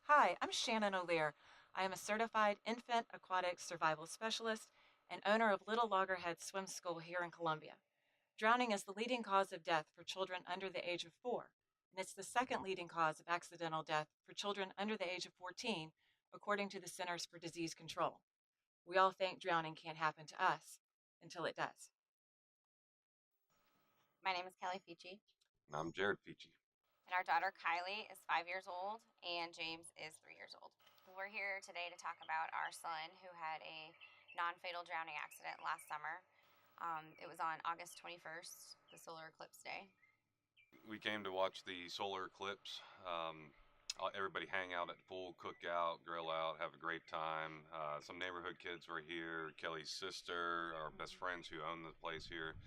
Hi, I'm Shannon O'Lear. I am a certified infant aquatics survival specialist and owner of Little Loggerheads Swim School here in Columbia. Drowning is the leading cause of death for children under the age of 4, and it's the second leading cause of accidental death for children under the age of 14, according to the Centers for Disease Control. We all think drowning can't happen to us until it does. My name is Kelly Fici, And I'm Jared Peachy. and our daughter Kylie is 5 years old, and James is 3 years old. We're here today to talk about our son who had a non fatal drowning accident last summer. It was on August 21st, the solar eclipse day. We came to watch the solar eclipse. Everybody hang out at the pool, cook out, grill out, have a great time. Some neighborhood kids were here. Kelly's sister, our best friends who own the place here.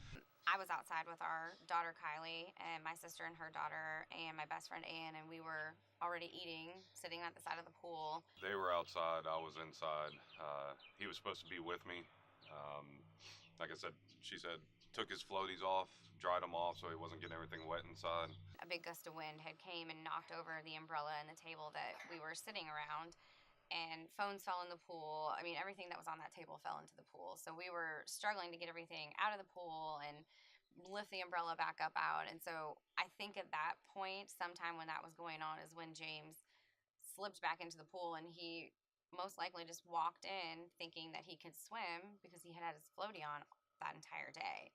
I was outside with our daughter Kylie and my sister and her daughter and my best friend Ann, and we were already eating, sitting at the side of the pool. They were outside. I was inside. He was supposed to be with me. Um, like I said, she said, took his floaties off, dried them off so he wasn't getting everything wet inside. A big gust of wind had came and knocked over the umbrella and the table that we were sitting around, and phones fell in the pool. I mean, everything that was on that table fell into the pool. So we were struggling to get everything out of the pool and lift the umbrella back up out. And so I think at that point, sometime when that was going on, is when James slipped back into the pool, and he most likely just walked in thinking that he could swim because he had had his floaty on that entire day.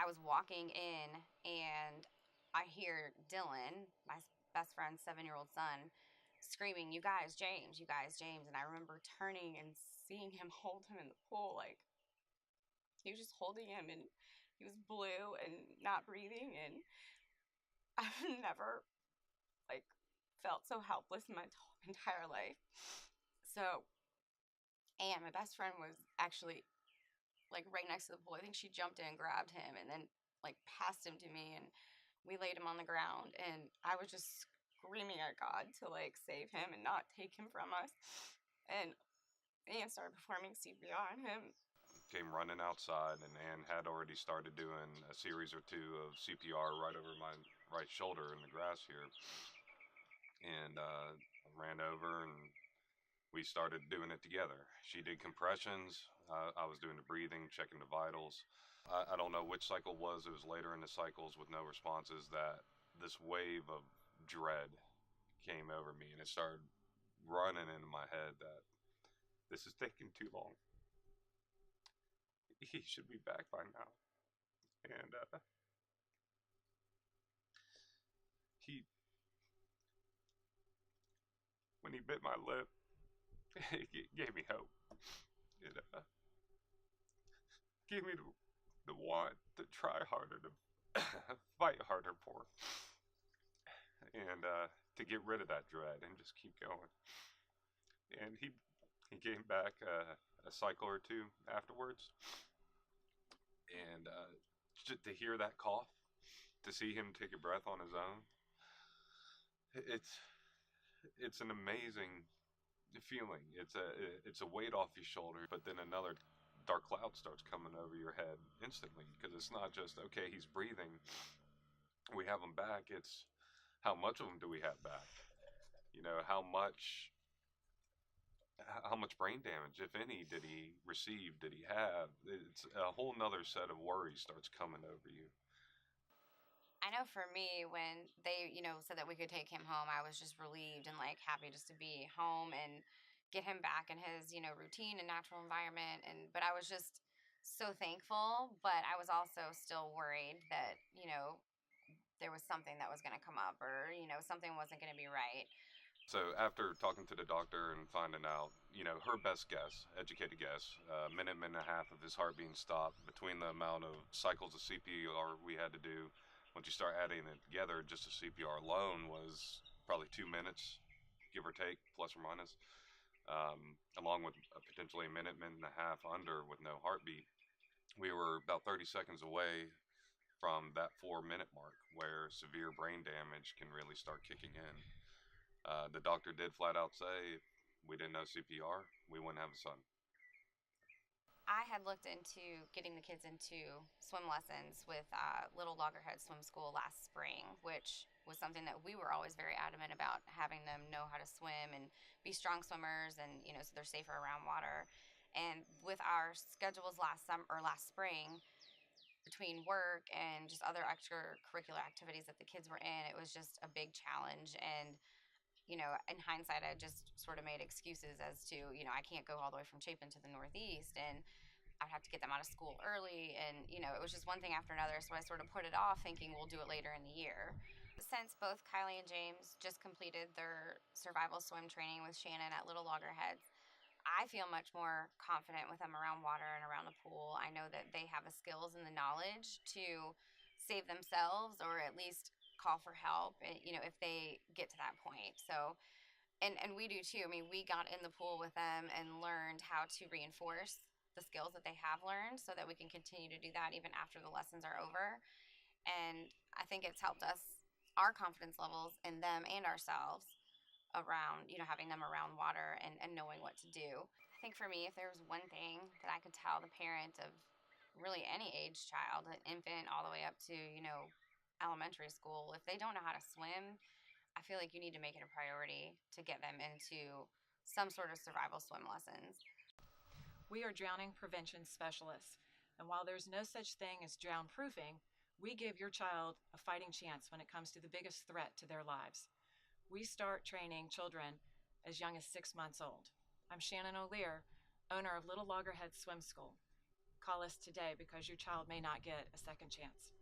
I was walking in and I hear Dylan, my best friend's 7-year-old son, screaming, "You guys, James, you guys, James." And I remember turning and seeing him hold him in the pool. Like, he was just holding him, and he was blue and not breathing. And I've never, like, felt so helpless in my entire life. So, and my best friend was actually, like, right next to the pool. I think she jumped in, grabbed him, and then, like, passed him to me. And we laid him on the ground, and I was just screaming at God to, like, save him and not take him from us. And Anne started performing CPR on him. Came running outside, and Ann had already started doing a series or two of CPR right over my right shoulder in the grass here. And ran over, and we started doing it together. She did compressions. I was doing the breathing, checking the vitals. I don't know which cycle it was later in the cycles with no responses that this wave of dread came over me, and it started running into my head that this is taking too long. He should be back by now. And he, when he bit my lip, it gave me hope. It gave me the want to try harder, to fight harder for, and to get rid of that dread and just keep going. And he came back a cycle or two afterwards, and to hear that cough, to see him take a breath on his own, it's an amazing feeling. It's a weight off your shoulder, but then another dark cloud starts coming over your head instantly, because it's not just okay, he's breathing, we have him back. It's how much of him do we have back? You know, how much brain damage, if any, did he receive? Did he have? It's a whole nother set of worries starts coming over you. I know for me, when they, said that we could take him home, I was just relieved and, like, happy just to be home and get him back in his, routine and natural environment. But I was just so thankful, but I was also still worried that, there was something that was going to come up, or, something wasn't going to be right. So after talking to the doctor and finding out, her best guess, educated guess, minute and a half of his heart being stopped, between the amount of cycles of CPR we had to do, once you start adding it together, just the CPR alone was probably 2 minutes, give or take, plus or minus, along with potentially a minute, minute and a half under with no heartbeat. We were about 30 seconds away from that 4 minute mark where severe brain damage can really start kicking in. The doctor did flat out say if we didn't know CPR, we wouldn't have a son. I had looked into getting the kids into swim lessons with Little Loggerheads Swim School last spring, which was something that we were always very adamant about, having them know how to swim and be strong swimmers, and so they're safer around water. And with our schedules last summer or last spring, between work and just other extracurricular activities that the kids were in, it was just a big challenge. And in hindsight, I just sort of made excuses as to, I can't go all the way from Chapin to the Northeast, and I'd have to get them out of school early. And, it was just one thing after another. So I sort of put it off thinking we'll do it later in the year. Since both Kylie and James just completed their survival swim training with Shannon at Little Loggerheads, I feel much more confident with them around water and around the pool. I know that they have the skills and the knowledge to save themselves, or at least call for help, if they get to that point. So, and we do too. I mean, we got in the pool with them and learned how to reinforce the skills that they have learned so that we can continue to do that even after the lessons are over. And I think it's helped us, our confidence levels in them and ourselves, around having them around water and knowing what to do. I think for me, if there was one thing that I could tell the parent of really any age child, an infant all the way up to elementary school, if they don't know how to swim, I feel like you need to make it a priority to get them into some sort of survival swim lessons. We are drowning prevention specialists, and while there's no such thing as drown proofing, we give your child a fighting chance when it comes to the biggest threat to their lives. We start training children as young as 6 months old. I'm Shannon O'Lear, owner of Little Loggerheads Swim School. Call us today because your child may not get a second chance.